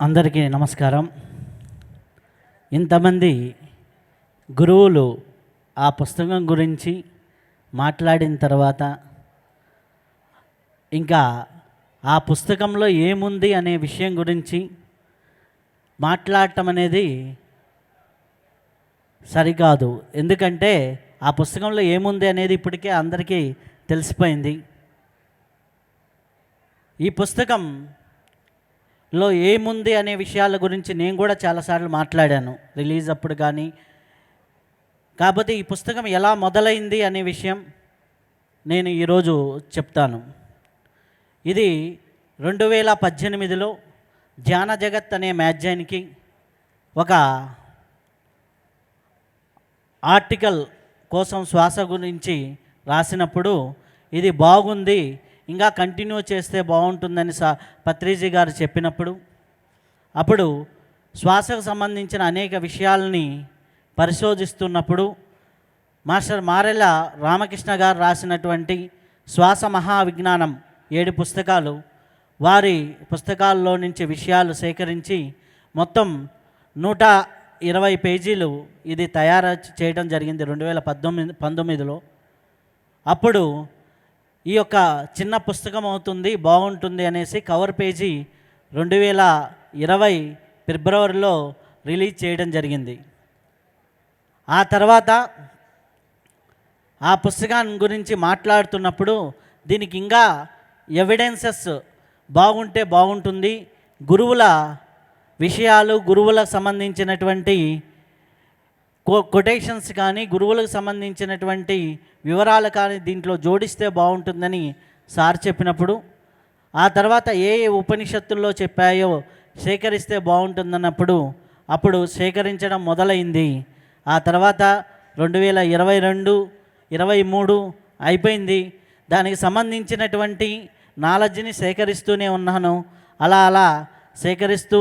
అందరికీ నమస్కారం. ఇంతమంది గురువులు ఆ పుస్తకం గురించి మాట్లాడిన తర్వాత ఇంకా ఆ పుస్తకంలో ఏముంది అనే విషయం గురించి మాట్లాడటం అనేది సరికాదు. ఎందుకంటే ఆ పుస్తకంలో ఏముంది అనేది ఇప్పటికే అందరికీ తెలిసిపోయింది. ఈ పుస్తకంలో ఏముంది అనే విషయాల గురించి నేను కూడా చాలాసార్లు మాట్లాడాను, రిలీజ్ అప్పుడు కానీ. కాకపోతే ఈ పుస్తకం ఎలా మొదలైంది అనే విషయం నేను ఈరోజు చెప్తాను. ఇది 2018లో ధ్యాన జగత్ అనే మ్యాగజైన్కి ఒక ఆర్టికల్ కోసం శ్వాస గురించి రాసినప్పుడు ఇది బాగుంది, ఇంకా కంటిన్యూ చేస్తే బాగుంటుందని పత్రిజీ గారు చెప్పినప్పుడు, అప్పుడు శ్వాసకు సంబంధించిన అనేక విషయాలని పరిశోధిస్తున్నప్పుడు మాస్టర్ మారెళ్ళ రామకృష్ణ గారు రాసినటువంటి శ్వాస మహావిజ్ఞానం 7 పుస్తకాలు, వారి పుస్తకాల్లో నుంచి విషయాలు సేకరించి మొత్తం 120 పేజీలు ఇది తయారు చేయడం జరిగింది 2019లో. అప్పుడు ఈ యొక్క చిన్న పుస్తకం అవుతుంది, బాగుంటుంది అనేసి కవర్ పేజీ 2020 ఫిబ్రవరిలో రిలీజ్ చేయడం జరిగింది. ఆ తర్వాత ఆ పుస్తకాన్ని గురించి మాట్లాడుతున్నప్పుడు దీనికి ఇంకా ఎవిడెన్సెస్ బాగుంటే బాగుంటుంది, గురువుల విషయాలు, గురువులకు సంబంధించినటువంటి కొటేషన్స్ కానీ, గురువులకు సంబంధించినటువంటి వివరాలు కానీ దీంట్లో జోడిస్తే బాగుంటుందని సార్ చెప్పినప్పుడు, ఆ తర్వాత ఏ ఉపనిషత్తుల్లో చెప్పాయో సేకరిస్తే బాగుంటుందన్నప్పుడు అప్పుడు సేకరించడం మొదలైంది. ఆ తర్వాత 2022, 23 అయిపోయింది. దానికి సంబంధించినటువంటి నాలెడ్జ్ని సేకరిస్తూనే ఉన్నాను. అలా సేకరిస్తూ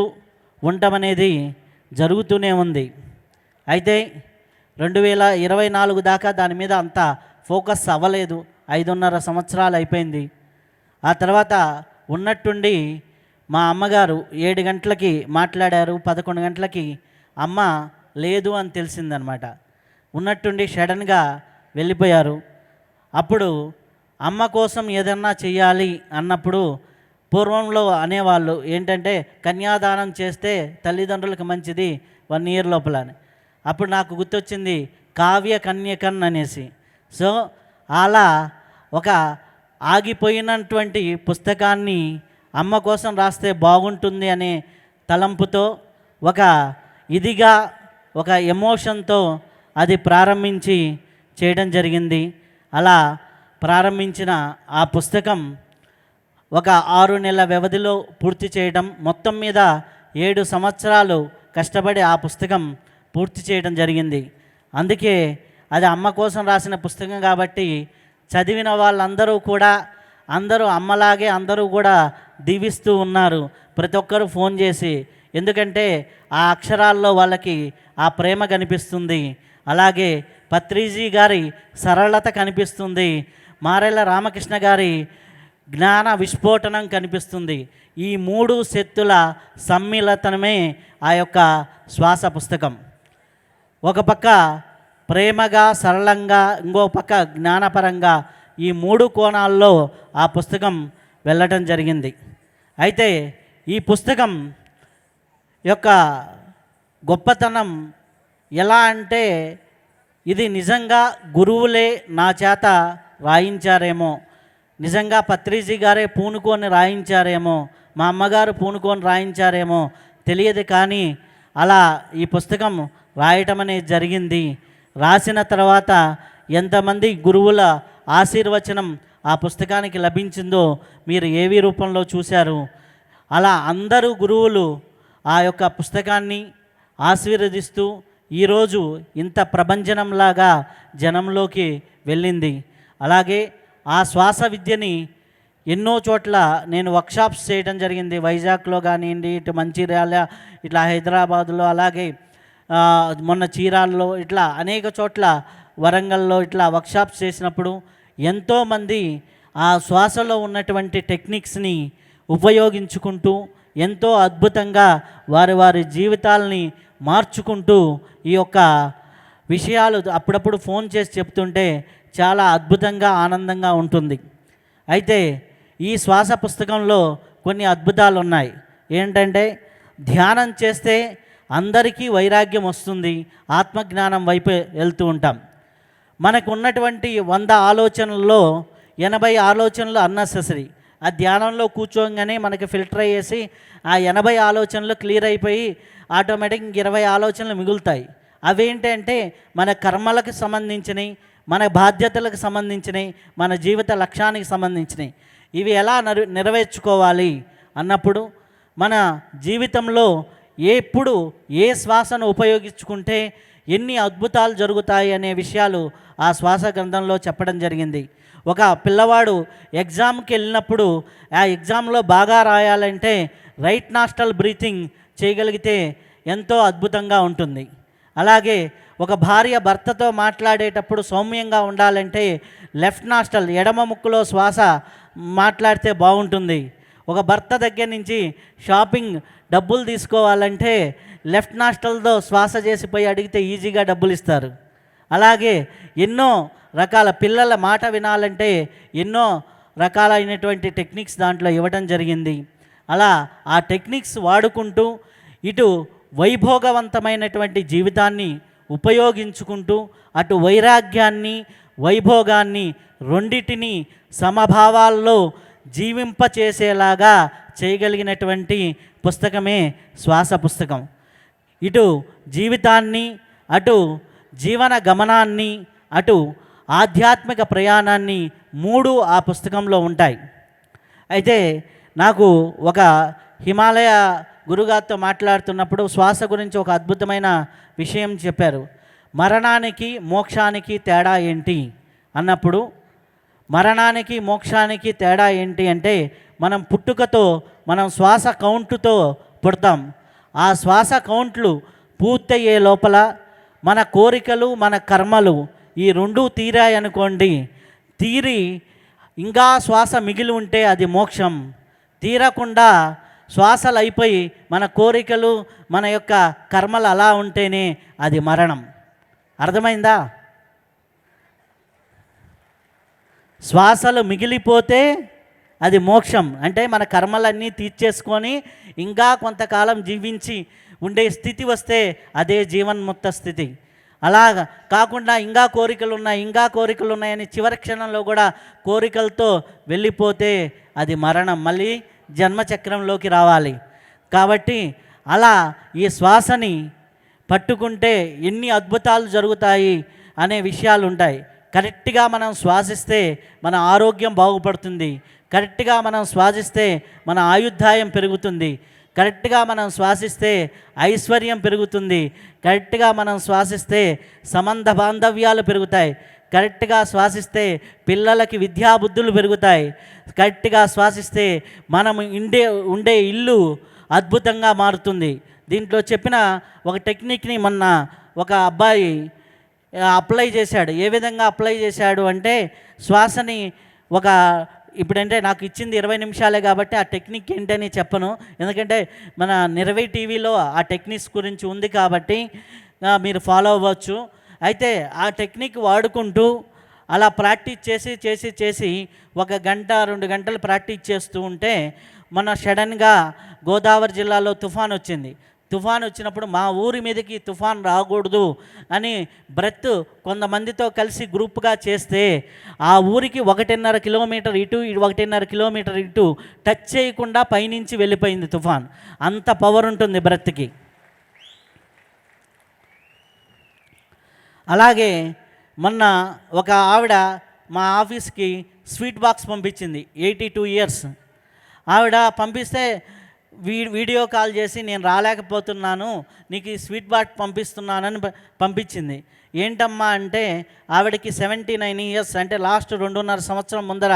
ఉండటమనేది జరుగుతూనే ఉంది. అయితే 2024 దాకా దాని మీద అంత ఫోకస్ అవ్వలేదు. 5.5 సంవత్సరాలు అయిపోయింది. ఆ తర్వాత ఉన్నట్టుండి మా అమ్మగారు 7 గంటలకి మాట్లాడారు, 11 గంటలకి అమ్మ లేదు అని తెలిసిందనమాట. ఉన్నట్టుండి సడన్గా వెళ్ళిపోయారు. అప్పుడు అమ్మ కోసం ఏదన్నా చేయాలి అన్నప్పుడు పూర్వంలో అనేవాళ్ళు ఏంటంటే కన్యాదానం చేస్తే తల్లిదండ్రులకు మంచిది 1 ఇయర్ లోపల అని. అప్పుడు నాకు గుర్తొచ్చింది కావ్య కన్యకన్ అనేసి. సో అలా ఒక ఆగిపోయినటువంటి పుస్తకాన్ని అమ్మ కోసం రాస్తే బాగుంటుంది అనే తలంపుతో, ఒక ఇదిగా, ఒక ఎమోషన్తో అది ప్రారంభించి చేయడం జరిగింది. అలా ప్రారంభించిన ఆ పుస్తకం ఒక 6 నెలల వ్యవధిలో పూర్తి చేయడం, మొత్తం మీద 7 సంవత్సరాలు కష్టపడి ఆ పుస్తకం పూర్తి చేయడం జరిగింది. అందుకే అది అమ్మ కోసం రాసిన పుస్తకం కాబట్టి చదివిన వాళ్ళందరూ కూడా అందరూ అమ్మలాగే అందరూ కూడా దీవిస్తూ ఉన్నారు, ప్రతి ఒక్కరూ ఫోన్ చేసి. ఎందుకంటే ఆ అక్షరాల్లో వాళ్ళకి ఆ ప్రేమ కనిపిస్తుంది, అలాగే పత్రిజీ గారి సరళత కనిపిస్తుంది, మారెళ్ళ రామకృష్ణ గారి జ్ఞాన విస్ఫోటనం కనిపిస్తుంది. ఈ 3 శక్తుల సమ్మిళనమే ఆ యొక్క శ్వాస పుస్తకం. ఒక పక్క ప్రేమగా, సరళంగా, ఇంకో పక్క జ్ఞానపరంగా, ఈ 3 కోణాల్లో ఆ పుస్తకం వెళ్ళటం జరిగింది. అయితే ఈ పుస్తకం యొక్క గొప్పతనం ఎలా అంటే, ఇది నిజంగా గురువులే నా చేత రాయించారేమో, నిజంగా పత్రిజీ గారే పూనుకొని రాయించారేమో, మా అమ్మగారు పూనుకొని రాయించారేమో తెలియదు, కానీ అలా ఈ పుస్తకం రాయటం అనేది జరిగింది. రాసిన తర్వాత ఎంతమంది గురువుల ఆశీర్వచనం ఆ పుస్తకానికి లభించిందో మీరు ఏవి రూపంలో చూశారు. అలా అందరూ గురువులు ఆ యొక్క పుస్తకాన్ని ఆశీర్వదిస్తూ ఈరోజు ఇంత ప్రభంజనంలాగా జనంలోకి వెళ్ళింది. అలాగే ఆ శ్వాస విద్యని ఎన్నో చోట్ల నేను వర్క్షాప్స్ చేయడం జరిగింది. వైజాగ్లో కానివ్వండి, ఇటు మంచిర్యాల, ఇట్లా హైదరాబాదులో, అలాగే మొన్న చీరాల్లో, ఇట్లా అనేక చోట్ల, వరంగల్లో ఇట్లా వర్క్షాప్స్ చేసినప్పుడు ఎంతోమంది ఆ శ్వాసలో ఉన్నటువంటి టెక్నిక్స్ని ఉపయోగించుకుంటూ ఎంతో అద్భుతంగా వారి వారి జీవితాలని మార్చుకుంటూ ఈ యొక్క విషయాలు అప్పుడప్పుడు ఫోన్ చేసి చెప్తుంటే చాలా అద్భుతంగా ఆనందంగా ఉంటుంది. అయితే ఈ శ్వాస పుస్తకంలో కొన్ని అద్భుతాలు ఉన్నాయి. ఏంటంటే ధ్యానం చేస్తే అందరికీ వైరాగ్యం వస్తుంది, ఆత్మజ్ఞానం వైపు వెళ్తూ ఉంటాం. మనకు ఉన్నటువంటి 100 ఆలోచనల్లో 80 ఆలోచనలు అన్నెసెసరీ. ఆ ధ్యానంలో కూర్చోగానే మనకి ఫిల్టర్ అయ్యేసి ఆ 80 ఆలోచనలు క్లియర్ అయిపోయి ఆటోమేటిక్ 20 ఆలోచనలు మిగులుతాయి. అవేంటంటే మన కర్మలకు సంబంధించినవి, మన బాధ్యతలకు సంబంధించినవి, మన జీవిత లక్ష్యానికి సంబంధించినవి. ఇవి ఎలా నెరవేర్చుకోవాలి అన్నప్పుడు మన జీవితంలో ఎప్పుడు ఏ శ్వాసను ఉపయోగించుకుంటే ఎన్ని అద్భుతాలు జరుగుతాయి అనే విషయాలు ఆ శ్వాస గ్రంథంలో చెప్పడం జరిగింది. ఒక పిల్లవాడు ఎగ్జామ్కి వెళ్ళినప్పుడు ఆ ఎగ్జామ్లో బాగా రాయాలంటే రైట్ నాస్ట్రల్ బ్రీతింగ్ చేయగలిగితే ఎంతో అద్భుతంగా ఉంటుంది. అలాగే ఒక భార్య భర్తతో మాట్లాడేటప్పుడు సౌమ్యంగా ఉండాలంటే లెఫ్ట్ నాస్ట్రల్ ఎడమ ముక్కులో శ్వాస మాట్లాడితే బాగుంటుంది. ఒక భర్త దగ్గర నుంచి షాపింగ్ డబ్బులు తీసుకోవాలంటే లెఫ్ట్ నాస్ట్రల్తో శ్వాస చేసిపోయి అడిగితే ఈజీగా డబ్బులు ఇస్తారు. అలాగే ఎన్నో రకాల పిల్లల మాట వినాలంటే ఎన్నో రకాలైనటువంటి టెక్నిక్స్ దాంట్లో ఇవ్వడం జరిగింది. అలా ఆ టెక్నిక్స్ వాడుకుంటూ ఇటు వైభోగవంతమైనటువంటి జీవితాన్ని ఉపయోగించుకుంటూ అటు వైరాగ్యాన్ని వైభోగాన్ని రెండిటిని సమభావాల్లో జీవింపచేసేలాగా చేయగలిగినటువంటి పుస్తకమే శ్వాస పుస్తకం. ఇటు జీవితాన్ని, అటు జీవన గమనాన్ని, అటు ఆధ్యాత్మిక ప్రయాణాన్ని 3 ఆ పుస్తకంలో ఉంటాయి. అయితే నాకు ఒక హిమాలయ గురుగారితో మాట్లాడుతున్నప్పుడు శ్వాస గురించి ఒక అద్భుతమైన విషయం చెప్పారు. మరణానికి మోక్షానికి తేడా ఏంటి అన్నప్పుడు, మరణానికి మోక్షానికి తేడా ఏంటి అంటే మనం పుట్టుకతో మనం శ్వాస కౌంటుతో పుడతాం. ఆ శ్వాస కౌంట్లు పూర్తయ్యే లోపల మన కోరికలు మన కర్మలు ఈ 2 తీరాయనుకోండి, తీరి ఇంకా శ్వాస మిగిలి ఉంటే అది మోక్షం. తీరకుండా శ్వాసలు అయిపోయి మన కోరికలు మన యొక్క కర్మలు అలా ఉంటేనే అది మరణం. అర్థమైందా? శ్వాసలు మిగిలిపోతే అది మోక్షం. అంటే మన కర్మలన్నీ తీర్చేసుకొని ఇంకా కొంతకాలం జీవించి ఉండే స్థితి వస్తే అదే జీవన్ముక్త స్థితి. అలా కాకుండా ఇంకా కోరికలు ఉన్నాయని చివరి క్షణంలో కూడా కోరికలతో వెళ్ళిపోతే అది మరణం, మళ్ళీ జన్మచక్రంలోకి రావాలి. కాబట్టి అలా ఈ శ్వాసని పట్టుకుంటే ఎన్ని అద్భుతాలు జరుగుతాయి అనే విషయాలు ఉంటాయి. కరెక్ట్గా మనం శ్వాసిస్తే మన ఆరోగ్యం బాగుపడుతుంది. కరెక్ట్గా మనం శ్వాసిస్తే మన ఆయుర్దాయం పెరుగుతుంది. కరెక్ట్గా మనం శ్వాసిస్తే ఐశ్వర్యం పెరుగుతుంది. కరెక్ట్గా మనం శ్వాసిస్తే సంబంధ బాంధవ్యాలు పెరుగుతాయి. కరెక్ట్గా శ్వాసిస్తే పిల్లలకి విద్యాబుద్ధులు పెరుగుతాయి. కరెక్ట్గా శ్వాసిస్తే మనం ఉండే ఇల్లు అద్భుతంగా మారుతుంది. దీంట్లో చెప్పిన ఒక టెక్నిక్ని మొన్న ఒక అబ్బాయి అప్లై చేశాడు. ఏ విధంగా అప్లై చేశాడు అంటే శ్వాసని ఇప్పుడంటే నాకు ఇచ్చింది 20 నిమిషాలే కాబట్టి ఆ టెక్నిక్ ఏంటని చెప్పను, ఎందుకంటే మన నిర్వై టీవీలో ఆ టెక్నిక్స్ గురించి ఉంది కాబట్టి మీరు ఫాలో అవ్వచ్చు. అయితే ఆ టెక్నిక్ వాడుకుంటూ అలా ప్రాక్టీస్ చేసి 1 గంట 2 గంటలు ప్రాక్టీస్ చేస్తూ ఉంటే మన సడన్గా గోదావరి జిల్లాలో తుఫాన్ వచ్చింది. తుఫాన్ వచ్చినప్పుడు మా ఊరి మీదకి తుఫాన్ రాకూడదు అని బ్రెత్ కొంతమందితో కలిసి గ్రూప్గా చేస్తే ఆ ఊరికి 1.5 కిలోమీటర్ ఇటు 1.5 కిలోమీటర్ ఇటు టచ్ చేయకుండా పైనుంచి వెళ్ళిపోయింది తుఫాన్. అంత పవర్ ఉంటుంది బ్రెత్కి. అలాగే మొన్న ఒక ఆవిడ మా ఆఫీస్కి స్వీట్ బాక్స్ పంపించింది. 82 ఇయర్స్ ఆవిడ పంపిస్తే వీడియో కాల్ చేసి నేను రాలేకపోతున్నాను, నీకు ఈ స్వీట్ బాక్స్ పంపిస్తున్నానని పంపించింది. ఏంటమ్మా అంటే ఆవిడకి 79 ఇయర్స్, అంటే లాస్ట్ 2.5 సంవత్సరం ముందర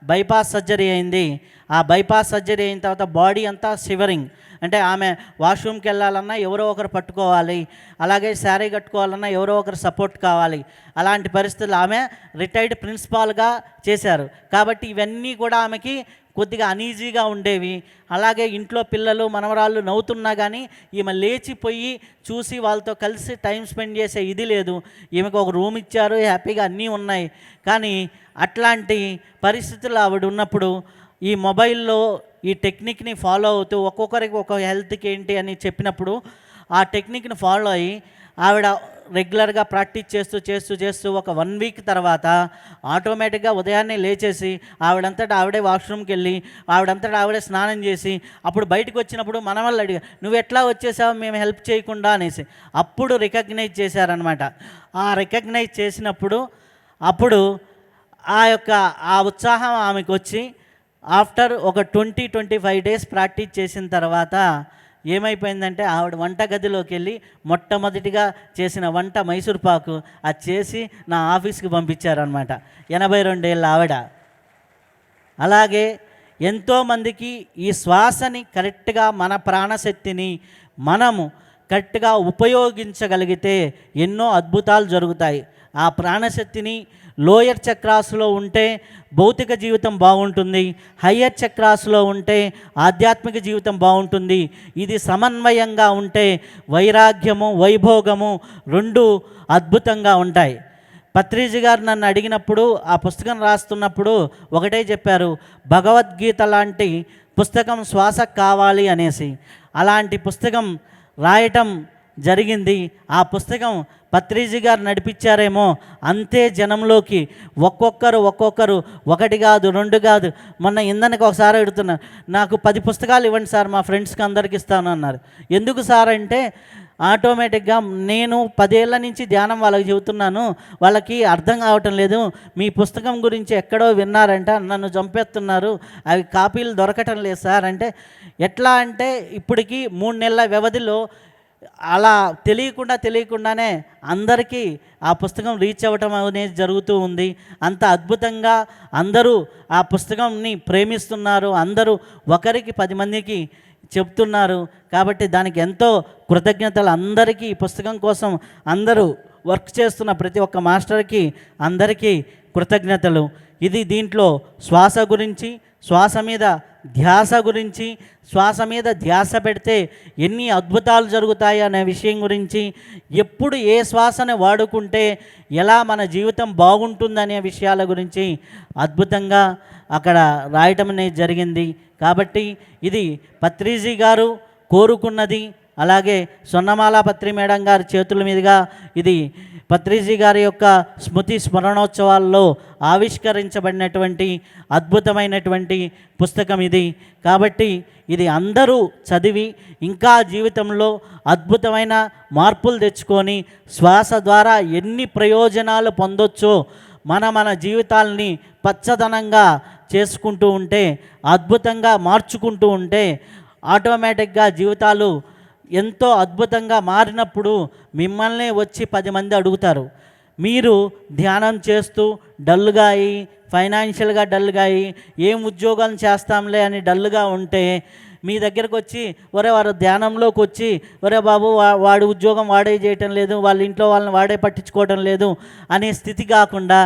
బైపాస్ సర్జరీ అయింది. ఆ బైపాస్ సర్జరీ అయిన తర్వాత బాడీ అంతా షివరింగ్, అంటే ఆమె వాష్రూమ్కి వెళ్ళాలన్నా ఎవరో ఒకరు పట్టుకోవాలి, అలాగే శారీ కట్టుకోవాలన్నా ఎవరో ఒకరు సపోర్ట్ కావాలి. అలాంటి పరిస్థితులు ఆమె రిటైర్డ్ ప్రిన్సిపాల్గా చేశారు కాబట్టి ఇవన్నీ కూడా ఆమెకి కొద్దిగా అనీజీగా ఉండేవి. అలాగే ఇంట్లో పిల్లలు మనవరాళ్ళు నవ్వుతున్నా కానీ ఈమె లేచిపోయి చూసి వాళ్ళతో కలిసి టైం స్పెండ్ చేసే ఇది లేదు. ఈమెకు ఒక రూమ్ ఇచ్చారు, హ్యాపీగా అన్నీ ఉన్నాయి. కానీ అట్లాంటి పరిస్థితులు ఆవిడ ఉన్నప్పుడు ఈ మొబైల్లో ఈ టెక్నిక్ని ఫాలో అవుతూ ఒక్కొక్కరికి ఒక్కొక్క హెల్త్కి ఏంటి అని చెప్పినప్పుడు ఆ టెక్నిక్ని ఫాలో అయ్యి ఆవిడ రెగ్యులర్గా ప్రాక్టీస్ చేస్తూ చేస్తూ చేస్తూ ఒక 1 వీక్ తర్వాత ఆటోమేటిక్గా ఉదయాన్నే లేచేసి ఆవిడంతటా ఆవిడే వాష్రూమ్కి వెళ్ళి ఆవిడంతటా ఆవిడే స్నానం చేసి అప్పుడు బయటకు వచ్చినప్పుడు మన వాళ్ళు అడిగా, నువ్వు ఎట్లా వచ్చేసావు మేము హెల్ప్ చేయకుండా అనేసి అప్పుడు రికగ్నైజ్ చేశారనమాట. ఆ రికగ్నైజ్ చేసినప్పుడు అప్పుడు ఆ ఉత్సాహం ఆమెకు వచ్చి ఆఫ్టర్ ఒక 20-25 డేస్ ప్రాక్టీస్ చేసిన తర్వాత ఏమైపోయిందంటే ఆవిడ వంటగదిలోకి వెళ్ళి మొట్టమొదటిగా చేసిన వంట మైసూర్పాకు అది చేసి నా ఆఫీస్కి పంపించారనమాట. 82 ఏళ్ళ ఆవిడ. అలాగే ఎంతోమందికి ఈ శ్వాసని కరెక్ట్గా మన ప్రాణశక్తిని మనము కరెక్ట్గా ఉపయోగించగలిగితే ఎన్నో అద్భుతాలు జరుగుతాయి. ఆ ప్రాణశక్తిని లోయర్ చక్రాస్లో ఉంటే భౌతిక జీవితం బాగుంటుంది, హయ్యర్ చక్రాస్లో ఉంటే ఆధ్యాత్మిక జీవితం బాగుంటుంది. ఇది సమన్వయంగా ఉంటే వైరాగ్యము వైభోగము రెండు అద్భుతంగా ఉంటాయి. పత్రిజీ గారు నన్ను అడిగినప్పుడు ఆ పుస్తకం రాస్తున్నప్పుడు ఒకటే చెప్పారు, భగవద్గీత లాంటి పుస్తకం శ్వాసకు కావాలి అనేసి. అలాంటి పుస్తకం రాయటం జరిగింది. ఆ పుస్తకం పత్రిజీ గారు నడిపించారేమో అంతే జనంలోకి ఒక్కొక్కరు ఒకటి కాదు 2 కాదు. మొన్న ఇందనికి ఒకసారి అడుగుతున్నారు, నాకు 10 పుస్తకాలు ఇవ్వండి సార్, మా ఫ్రెండ్స్కి అందరికి ఇస్తాను అన్నారు. ఎందుకు సార్ అంటే ఆటోమేటిక్గా నేను 10 ఏళ్ల నుంచి ధ్యానం వాళ్ళకి చెబుతున్నాను, వాళ్ళకి అర్థం కావటం లేదు. మీ పుస్తకం గురించి ఎక్కడో విన్నారంట, నన్ను చంపేస్తున్నారు, అవి కాపీలు దొరకటం లేదు సార్ అంటే. ఎట్లా అంటే ఇప్పటికి 3 నెలల వ్యవధిలో అలా తెలియకుండానే అందరికీ ఆ పుస్తకం రీచ్ అవ్వటం అనేది జరుగుతూ ఉంది. అంత అద్భుతంగా అందరూ ఆ పుస్తకంని ప్రేమిస్తున్నారు, అందరూ ఒకరికి 10 మందికి చెప్తున్నారు. కాబట్టి దానికి ఎంతో కృతజ్ఞతలు అందరికీ. ఈ పుస్తకం కోసం అందరూ వర్క్ చేస్తున్న ప్రతి ఒక్క మాస్టర్కి అందరికీ కృతజ్ఞతలు. ఇది దీంట్లో శ్వాస గురించి, శ్వాస మీద ధ్యాస గురించి, శ్వాస మీద ధ్యాస పెడితే ఎన్ని అద్భుతాలు జరుగుతాయి అనే విషయం గురించి, ఎప్పుడు ఏ శ్వాసను వాడుకుంటే ఎలా మన జీవితం బాగుంటుందనే విషయాల గురించి అద్భుతంగా అక్కడ రాయటం అనేది జరిగింది. కాబట్టి ఇది పత్రిజీ గారు కోరుకున్నది. అలాగే సొన్నమాల పత్రి మేడం గారి చేతుల మీదుగా ఇది పత్రిజీ గారి యొక్క స్మరణోత్సవాల్లో ఆవిష్కరించబడినటువంటి అద్భుతమైనటువంటి పుస్తకం ఇది. కాబట్టి ఇది అందరూ చదివి ఇంకా జీవితంలో అద్భుతమైన మార్పులు తెచ్చుకొని శ్వాస ద్వారా ఎన్ని ప్రయోజనాలు పొందొచ్చో మన జీవితాలని పచ్చదనంగా చేసుకుంటూ ఉంటే, అద్భుతంగా మార్చుకుంటూ ఉంటే ఆటోమేటిక్గా జీవితాలు ఎంతో అద్భుతంగా మారినప్పుడు మిమ్మల్ని వచ్చి 10 మంది అడుగుతారు. మీరు ధ్యానం చేస్తూ డల్గా అయ్యి, ఫైనాన్షియల్గా డల్గా అయ్యి, ఏం ఉద్యోగాలు చేస్తాంలే అని డల్గా ఉంటే మీ దగ్గరకు వచ్చి వారు ధ్యానంలోకి వచ్చి ఒరే బాబు వాడి ఉద్యోగం వాడే చేయటం లేదు, వాళ్ళ ఇంట్లో వాళ్ళని వాడే పట్టించుకోవటం లేదు అనే స్థితి కాకుండా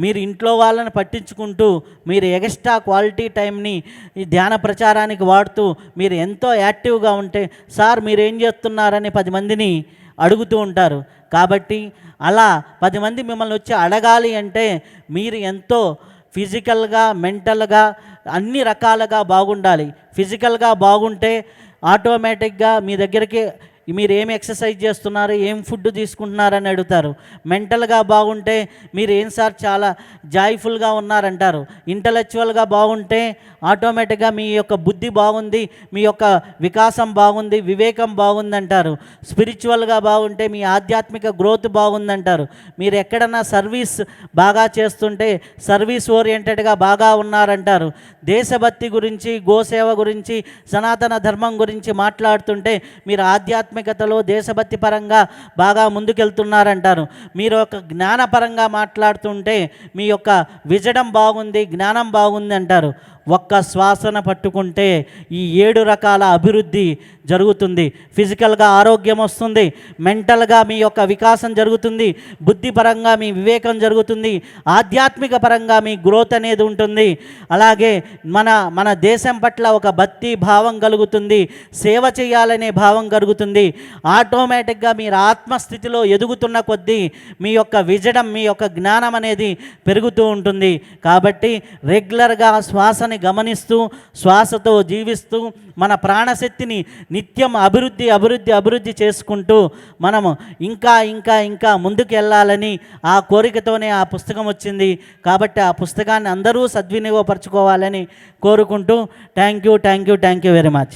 మీరు ఇంట్లో వాళ్ళని పట్టించుకుంటూ మీరు ఎక్స్ట్రా క్వాలిటీ టైంని ఈ ధ్యాన ప్రచారానికి వాడుతూ మీరు ఎంతో యాక్టివ్గా ఉంటే సార్ మీరు ఏం చేస్తున్నారని 10 మందిని అడుగుతూ ఉంటారు. కాబట్టి అలా 10 మంది మిమ్మల్ని వచ్చి అడగాలి అంటే మీరు ఎంతో ఫిజికల్గా మెంటల్గా అన్ని రకాలుగా బాగుండాలి. ఫిజికల్గా బాగుంటే ఆటోమేటిక్గా మీ దగ్గరికి మీరు ఏం ఎక్సర్సైజ్ చేస్తున్నారు, ఏం ఫుడ్ తీసుకుంటున్నారని అడుగుతారు. మెంటల్గా బాగుంటే మీరు ఏం సార్ చాలా జాయ్ఫుల్గా ఉన్నారంటారు. ఇంటలెక్చువల్గా బాగుంటే ఆటోమేటిక్గా మీ యొక్క బుద్ధి బాగుంది, మీ యొక్క వికాసం బాగుంది, వివేకం బాగుంది అంటారు. స్పిరిచువల్గా బాగుంటే మీ ఆధ్యాత్మిక గ్రోత్ బాగుందంటారు. మీరు ఎక్కడన్నా సర్వీస్ బాగా చేస్తుంటే సర్వీస్ ఓరియంటెడ్గా బాగా ఉన్నారంటారు. దేశభక్తి గురించి, గోసేవ గురించి, సనాతన ధర్మం గురించి మాట్లాడుతుంటే మీరు ఆధ్యాత్మికతలో దేశభక్తి పరంగా బాగా ముందుకెళ్తున్నారంటారు. మీరు ఒక జ్ఞానపరంగా మాట్లాడుతుంటే మీ యొక్క విజడం బాగుంది, జ్ఞానం బాగుంది అంటారు. ఒక్క శ్వాసన పట్టుకుంటే ఈ 7 రకాల అభివృద్ధి జరుగుతుంది. ఫిజికల్గా ఆరోగ్యం వస్తుంది, మెంటల్గా మీ యొక్క వికాసం జరుగుతుంది, బుద్ధిపరంగా మీ వివేకం జరుగుతుంది, ఆధ్యాత్మిక పరంగా మీ గ్రోత్ అనేది ఉంటుంది. అలాగే మన దేశం పట్ల ఒక భక్తి భావం కలుగుతుంది, సేవ చేయాలనే భావం కలుగుతుంది. ఆటోమేటిక్గా మీరు ఆత్మస్థితిలో ఎదుగుతున్న కొద్దీ మీ యొక్క విజడం, మీ యొక్క జ్ఞానం అనేది పెరుగుతూ ఉంటుంది. కాబట్టి రెగ్యులర్గా శ్వాసని గమనిస్తూ, శ్వాసతో జీవిస్తూ, మన ప్రాణశక్తిని నిత్యం అభివృద్ధి చేసుకుంటూ మనము ఇంకా ముందుకు వెళ్ళాలని ఆ కోరికతోనే ఆ పుస్తకం వచ్చింది. కాబట్టి ఆ పుస్తకాన్ని అందరూ సద్వినియోగపరచుకోవాలని కోరుకుంటూ థ్యాంక్ యూ వెరీ మచ్.